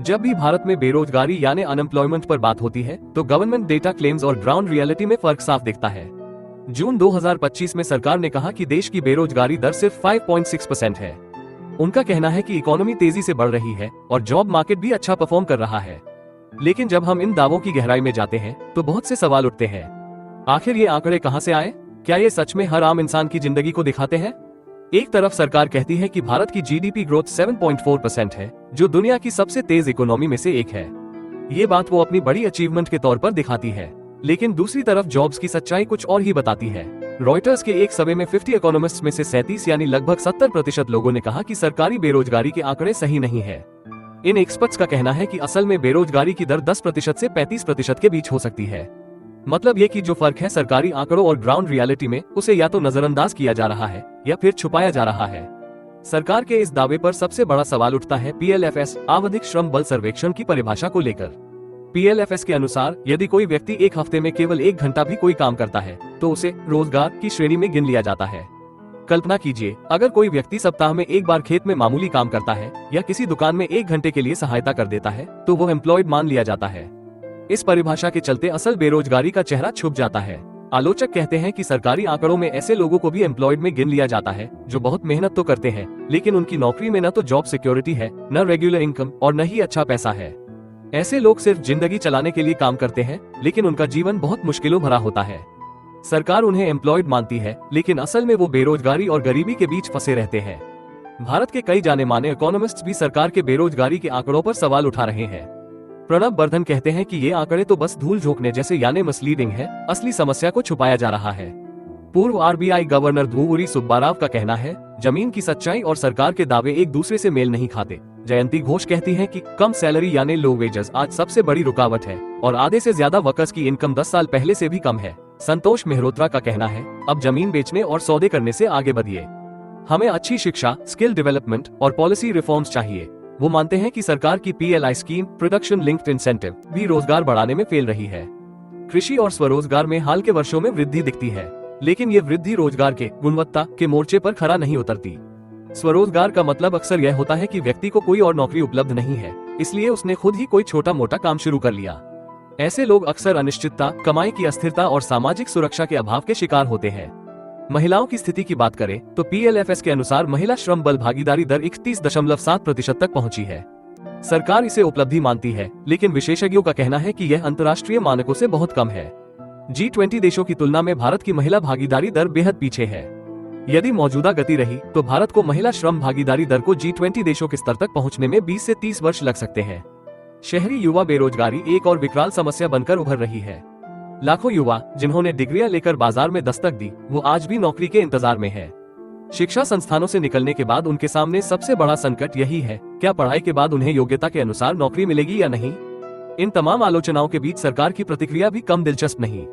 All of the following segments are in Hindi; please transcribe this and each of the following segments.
जब भी भारत में बेरोजगारी यानी अनएम्प्लॉयमेंट पर बात होती है तो गवर्नमेंट डेटा क्लेम्स और ग्राउंड रियलिटी में फर्क साफ दिखता है। जून 2025 में सरकार ने कहा कि देश की बेरोजगारी दर सिर्फ 5.6% है। उनका कहना है कि इकोनॉमी तेजी से बढ़ रही है और जॉब मार्केट भी अच्छा परफॉर्म कर रहा है। लेकिन जब हम इन दावों की गहराई में जाते हैं तो बहुत से सवाल उठते हैं। आखिर ये आंकड़े कहां से आए? क्या ये सच में हर आम इंसान की जिंदगी को दिखाते हैं? एक तरफ सरकार कहती है कि भारत की जीडीपी ग्रोथ 7.4% है, जो दुनिया की सबसे तेज इकोनॉमी में से एक है। ये बात वो अपनी बड़ी अचीवमेंट के तौर पर दिखाती है। लेकिन दूसरी तरफ जॉब्स की सच्चाई कुछ और ही बताती है। रॉयटर्स के एक सर्वे में 50 इकोनॉमिस्ट्स में से 37 यानी लगभग 70% लोगों ने कहा कि सरकारी बेरोजगारी के आंकड़े सही नहीं है। इन एक्सपर्ट्स का कहना है कि असल में बेरोजगारी की दर 10% से 35% के बीच हो सकती है। मतलब ये कि जो फर्क है सरकारी आंकड़ों और ग्राउंड रियलिटी में, उसे या तो नजरअंदाज किया जा रहा है या फिर छुपाया जा रहा है। सरकार के इस दावे पर सबसे बड़ा सवाल उठता है पीएलएफएस आवधिक श्रम बल सर्वेक्षण की परिभाषा को लेकर। पीएलएफएस के अनुसार यदि कोई व्यक्ति एक हफ्ते में केवल 1 घंटा भी कोई काम करता है तो उसे रोजगार की श्रेणी में गिन लिया जाता है। कल्पना कीजिए, अगर कोई व्यक्ति सप्ताह में एक बार खेत में मामूली काम करता है या किसी दुकान में 1 घंटे के लिए सहायता कर देता है तो वो एम्प्लॉयड मान लिया जाता है। इस परिभाषा के चलते असल बेरोजगारी का चेहरा छुप जाता है। आलोचक कहते हैं कि सरकारी आंकड़ों में ऐसे लोगों को भी एम्प्लॉयड में गिन लिया जाता है जो बहुत मेहनत तो करते हैं, लेकिन उनकी नौकरी में न तो जॉब सिक्योरिटी है, न रेगुलर इनकम और न ही अच्छा पैसा है। ऐसे लोग सिर्फ जिंदगी चलाने के लिए काम करते हैं, लेकिन उनका जीवन बहुत मुश्किलों भरा होता है। सरकार उन्हें एम्प्लॉयड मानती है, लेकिन असल में वो बेरोजगारी और गरीबी के बीच फंसे रहते हैं। भारत के कई जाने माने इकोनॉमिस्ट भी सरकार के बेरोजगारी के आंकड़ों पर सवाल उठा रहे हैं। प्रणब वर्धन कहते हैं कि ये आंकड़े तो बस धूल झोंकने जैसे यानी मिसलीडिंग है, असली समस्या को छुपाया जा रहा है। पूर्व आरबीआई गवर्नर धुवरी सुब्बाराव का कहना है, जमीन की सच्चाई और सरकार के दावे एक दूसरे से मेल नहीं खाते। जयंती घोष कहती हैं कि कम सैलरी यानी लो वेजेस आज सबसे बड़ी रुकावट है और आधे से ज्यादा वर्कर्स की इनकम 10 साल पहले से भी कम है। संतोष मेहरोत्रा का कहना है, अब जमीन बेचने और सौदे करने से आगे बढ़िए। हमें अच्छी शिक्षा, स्किल डेवलपमेंट और पॉलिसी रिफॉर्म्स चाहिए। वो मानते हैं कि सरकार की PLI scheme, production linked incentive, भी रोजगार बढ़ाने में फेल रही है। कृषि और स्वरोजगार में हाल के वर्षों में वृद्धि दिखती है, लेकिन ये वृद्धि रोजगार के गुणवत्ता के मोर्चे पर खरा नहीं उतरती। स्वरोजगार का मतलब अक्सर यह होता है कि व्यक्ति को कोई और नौकरी उपलब्ध नहीं है, इसलिए उसने खुद ही कोई छोटा मोटा काम शुरू कर लिया। ऐसे लोग अक्सर अनिश्चितता, कमाई की अस्थिरता और सामाजिक सुरक्षा के अभाव के शिकार होते हैं। महिलाओं की स्थिति की बात करें तो पीएलएफएस के अनुसार महिला श्रम बल भागीदारी दर 31.7% तक पहुंची है। सरकार इसे उपलब्धि मानती है, लेकिन विशेषज्ञों का कहना है कि यह अंतर्राष्ट्रीय मानकों से बहुत कम है। G20 देशों की तुलना में भारत की महिला भागीदारी दर बेहद पीछे है। यदि मौजूदा गति रही तो भारत को महिला श्रम भागीदारी दर को G20 देशों के स्तर तक पहुंचने में 20 से 30 वर्ष लग सकते हैं। शहरी युवा बेरोजगारी एक और विकराल समस्या बनकर उभर रही है। लाखों युवा जिन्होंने डिग्रियां लेकर बाजार में दस्तक दी, वो आज भी नौकरी के इंतजार में हैं। शिक्षा संस्थानों से निकलने के बाद उनके सामने सबसे बड़ा संकट यही है, क्या पढ़ाई के बाद उन्हें योग्यता के अनुसार नौकरी मिलेगी या नहीं। इन तमाम आलोचनाओं के बीच सरकार की प्रतिक्रिया भी कम दिलचस्प नहीं।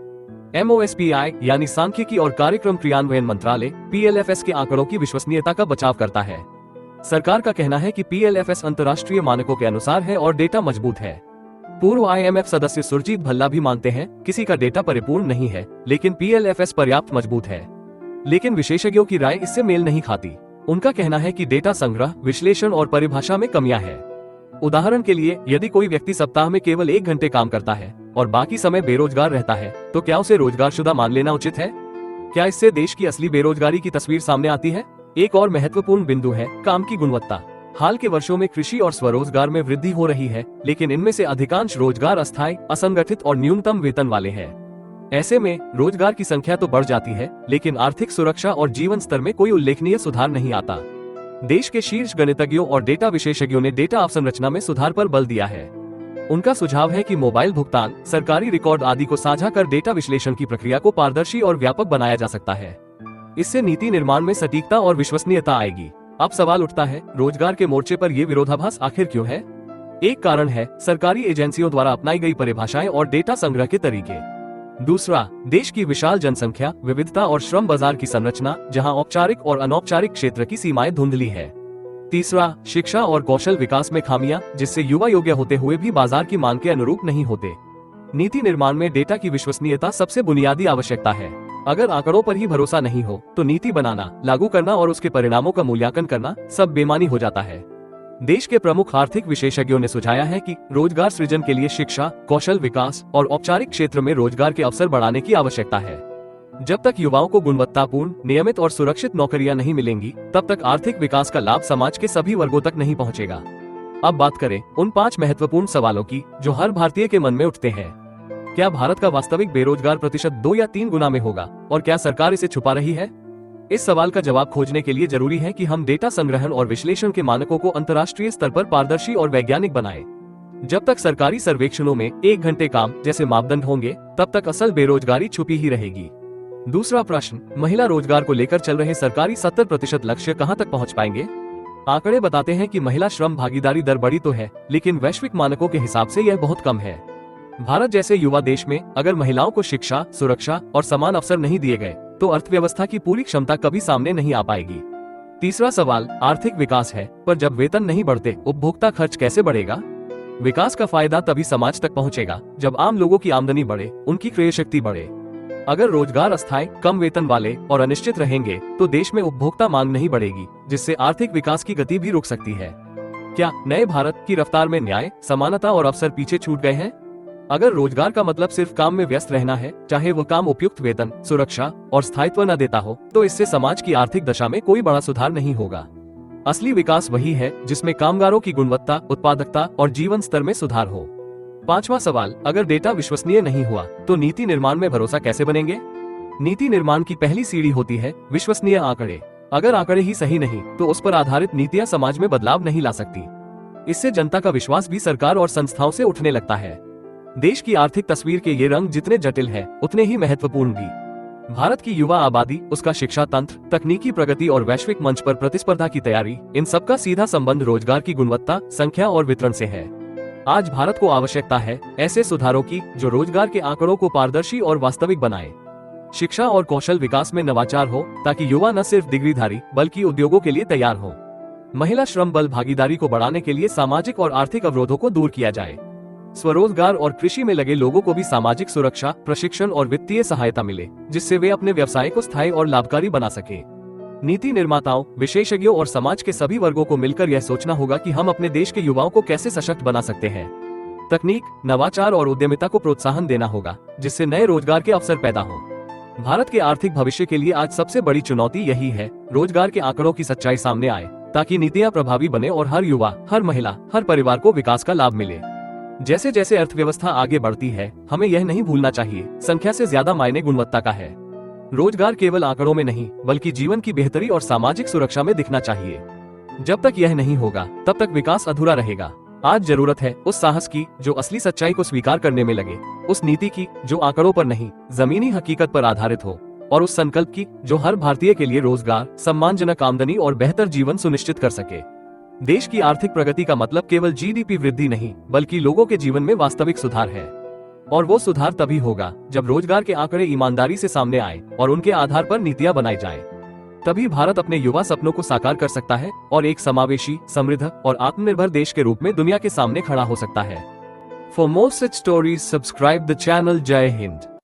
MOSPI यानी सांख्यिकी और कार्यक्रम क्रियान्वयन मंत्रालय पीएलएफएस के आंकड़ों की विश्वसनीयता का बचाव करता है। सरकार का कहना है कि पीएलएफएस अंतर्राष्ट्रीय मानकों के अनुसार है और डेटा मजबूत है। पूर्व IMF सदस्य सुरजीत भल्ला भी मानते हैं, किसी का डेटा परिपूर्ण नहीं है, लेकिन पीएलएफएस पर्याप्त मजबूत है। लेकिन विशेषज्ञों की राय इससे मेल नहीं खाती। उनका कहना है कि डेटा संग्रह, विश्लेषण और परिभाषा में कमियां हैं। उदाहरण के लिए, यदि कोई व्यक्ति सप्ताह में केवल 1 घंटे काम करता है और बाकी समय बेरोजगार रहता है, तो क्या उसे रोजगारशुदा मान लेना उचित है? क्या इससे देश की असली बेरोजगारी की तस्वीर सामने आती है? एक और महत्वपूर्ण बिंदु है काम की गुणवत्ता। हाल के वर्षों में कृषि और स्वरोजगार में वृद्धि हो रही है, लेकिन इनमें से अधिकांश रोजगार अस्थायी, असंगठित और न्यूनतम वेतन वाले हैं। ऐसे में रोजगार की संख्या तो बढ़ जाती है, लेकिन आर्थिक सुरक्षा और जीवन स्तर में कोई उल्लेखनीय सुधार नहीं आता। देश के शीर्ष गणितज्ञों और डेटा विशेषज्ञों ने डेटा अवसंरचना में सुधार पर बल दिया है। उनका सुझाव है कि मोबाइल भुगतान, सरकारी रिकॉर्ड आदि को साझा कर डेटा विश्लेषण की प्रक्रिया को पारदर्शी और व्यापक बनाया जा सकता है। इससे नीति निर्माण में सटीकता और विश्वसनीयता आएगी। अब सवाल उठता है, रोजगार के मोर्चे पर ये विरोधाभास आखिर क्यों है? एक कारण है सरकारी एजेंसियों द्वारा अपनाई गई परिभाषाएं और डेटा संग्रह के तरीके। दूसरा, देश की विशाल जनसंख्या, विविधता और श्रम बाजार की संरचना, जहां औपचारिक और अनौपचारिक क्षेत्र की सीमाएं धुंधली है। तीसरा, शिक्षा और कौशल विकास में खामियां, जिससे युवा योग्य होते हुए भी बाजार की मांग के अनुरूप नहीं होते। नीति निर्माण में डेटा की विश्वसनीयता सबसे बुनियादी आवश्यकता है। अगर आंकड़ों पर ही भरोसा नहीं हो तो नीति बनाना, लागू करना और उसके परिणामों का मूल्यांकन करना सब बेमानी हो जाता है। देश के प्रमुख आर्थिक विशेषज्ञों ने सुझाया है कि रोजगार सृजन के लिए शिक्षा, कौशल विकास और औपचारिक क्षेत्र में रोजगार के अवसर बढ़ाने की आवश्यकता है। जब तक युवाओं को गुणवत्तापूर्ण, नियमित और सुरक्षित नौकरियां नहीं मिलेंगी, तब तक आर्थिक विकास का लाभ समाज के सभी वर्गों तक नहीं पहुंचेगा। अब बात करें उन 5 महत्वपूर्ण सवालों की जो हर भारतीय के मन में उठते हैं। क्या भारत का वास्तविक बेरोजगार प्रतिशत 2 या 3 गुना में होगा और क्या सरकार इसे छुपा रही है? इस सवाल का जवाब खोजने के लिए जरूरी है कि हम डेटा संग्रहण और विश्लेषण के मानकों को अंतर्राष्ट्रीय स्तर पर पारदर्शी और वैज्ञानिक बनाएं। जब तक सरकारी सर्वेक्षणों में 1 घंटे काम जैसे मापदंड होंगे, तब तक असल बेरोजगारी छुपी ही रहेगी। दूसरा प्रश्न, महिला रोजगार को लेकर चल रहे सरकारी 70% लक्ष्य कहां तक पहुंच पाएंगे? आंकड़े बताते हैं कि महिला श्रम भागीदारी दर बढ़ी तो है, लेकिन वैश्विक मानकों के हिसाब से यह बहुत कम है। भारत जैसे युवा देश में अगर महिलाओं को शिक्षा, सुरक्षा और समान अवसर नहीं दिए गए तो अर्थव्यवस्था की पूरी क्षमता कभी सामने नहीं आ पाएगी। तीसरा सवाल आर्थिक विकास है, पर जब वेतन नहीं बढ़ते, उपभोक्ता खर्च कैसे बढ़ेगा? विकास का फायदा तभी समाज तक पहुंचेगा जब आम लोगों की आमदनी बढ़े, उनकी क्रय शक्ति बढ़े। अगर रोजगार अस्थायी, कम वेतन वाले और अनिश्चित रहेंगे तो देश में उपभोक्ता मांग नहीं बढ़ेगी, जिससे आर्थिक विकास की गति भी रुक सकती है। क्या नए भारत की रफ्तार में न्याय, समानता और अवसर पीछे छूट गए हैं? अगर रोजगार का मतलब सिर्फ काम में व्यस्त रहना है, चाहे वो काम उपयुक्त वेतन, सुरक्षा और स्थायित्व न देता हो, तो इससे समाज की आर्थिक दशा में कोई बड़ा सुधार नहीं होगा। असली विकास वही है जिसमें कामगारों की गुणवत्ता, उत्पादकता और जीवन स्तर में सुधार हो। 5वां सवाल, अगर डेटा विश्वसनीय नहीं हुआ तो नीति निर्माण में भरोसा कैसे बनेंगे? नीति निर्माण की पहली सीढ़ी होती है विश्वसनीय आंकड़े। अगर आंकड़े ही सही नहीं तो उस पर आधारित नीतियां समाज में बदलाव नहीं ला सकती। इससे जनता का विश्वास भी सरकार और संस्थाओं से उठने लगता है। देश की आर्थिक तस्वीर के ये रंग जितने जटिल हैं, उतने ही महत्वपूर्ण भी। भारत की युवा आबादी, उसका शिक्षा तंत्र, तकनीकी प्रगति और वैश्विक मंच पर प्रतिस्पर्धा की तैयारी, इन सबका सीधा संबंध रोजगार की गुणवत्ता, संख्या और वितरण से है। आज भारत को आवश्यकता है ऐसे सुधारों की जो रोजगार के आंकड़ों को पारदर्शी और वास्तविक बनाए। शिक्षा और कौशल विकास में नवाचार हो ताकि युवा न सिर्फ डिग्रीधारी बल्कि उद्योगों के लिए तैयार हो। महिला श्रम बल भागीदारी को बढ़ाने के लिए सामाजिक और आर्थिक अवरोधों को दूर किया जाए। स्वरोजगार और कृषि में लगे लोगों को भी सामाजिक सुरक्षा, प्रशिक्षण और वित्तीय सहायता मिले, जिससे वे अपने व्यवसाय को स्थायी और लाभकारी बना सके। नीति निर्माताओं, विशेषज्ञों और समाज के सभी वर्गों को मिलकर यह सोचना होगा कि हम अपने देश के युवाओं को कैसे सशक्त बना सकते हैं। तकनीक, नवाचार और उद्यमिता को प्रोत्साहन देना होगा, जिससे नए रोजगार के अवसर पैदा हो। भारत के आर्थिक भविष्य के लिए आज सबसे बड़ी चुनौती यही है, रोजगार के आंकड़ों की सच्चाई सामने आए ताकि नीतियां प्रभावी बने और हर युवा, हर महिला, हर परिवार को विकास का लाभ मिले। जैसे जैसे अर्थव्यवस्था आगे बढ़ती है, हमें यह नहीं भूलना चाहिए, संख्या से ज्यादा मायने गुणवत्ता का है। रोजगार केवल आंकड़ों में नहीं, बल्कि जीवन की बेहतरी और सामाजिक सुरक्षा में दिखना चाहिए। जब तक यह नहीं होगा, तब तक विकास अधूरा रहेगा। आज जरूरत है उस साहस की जो असली सच्चाई को स्वीकार करने में लगे, उस नीति की जो आंकड़ों पर नहीं, जमीनी हकीकत पर आधारित हो, और उस संकल्प की जो हर भारतीय के लिए रोजगार, सम्मानजनक आमदनी और बेहतर जीवन सुनिश्चित कर सके। देश की आर्थिक प्रगति का मतलब केवल जीडीपी वृद्धि नहीं, बल्कि लोगों के जीवन में वास्तविक सुधार है। और वो सुधार तभी होगा जब रोजगार के आंकड़े ईमानदारी से सामने आए और उनके आधार पर नीतियां बनाई जाएं। तभी भारत अपने युवा सपनों को साकार कर सकता है और एक समावेशी, समृद्ध और आत्मनिर्भर देश के रूप में दुनिया के सामने खड़ा हो सकता है। For more such stories, subscribe the channel. जय हिंद।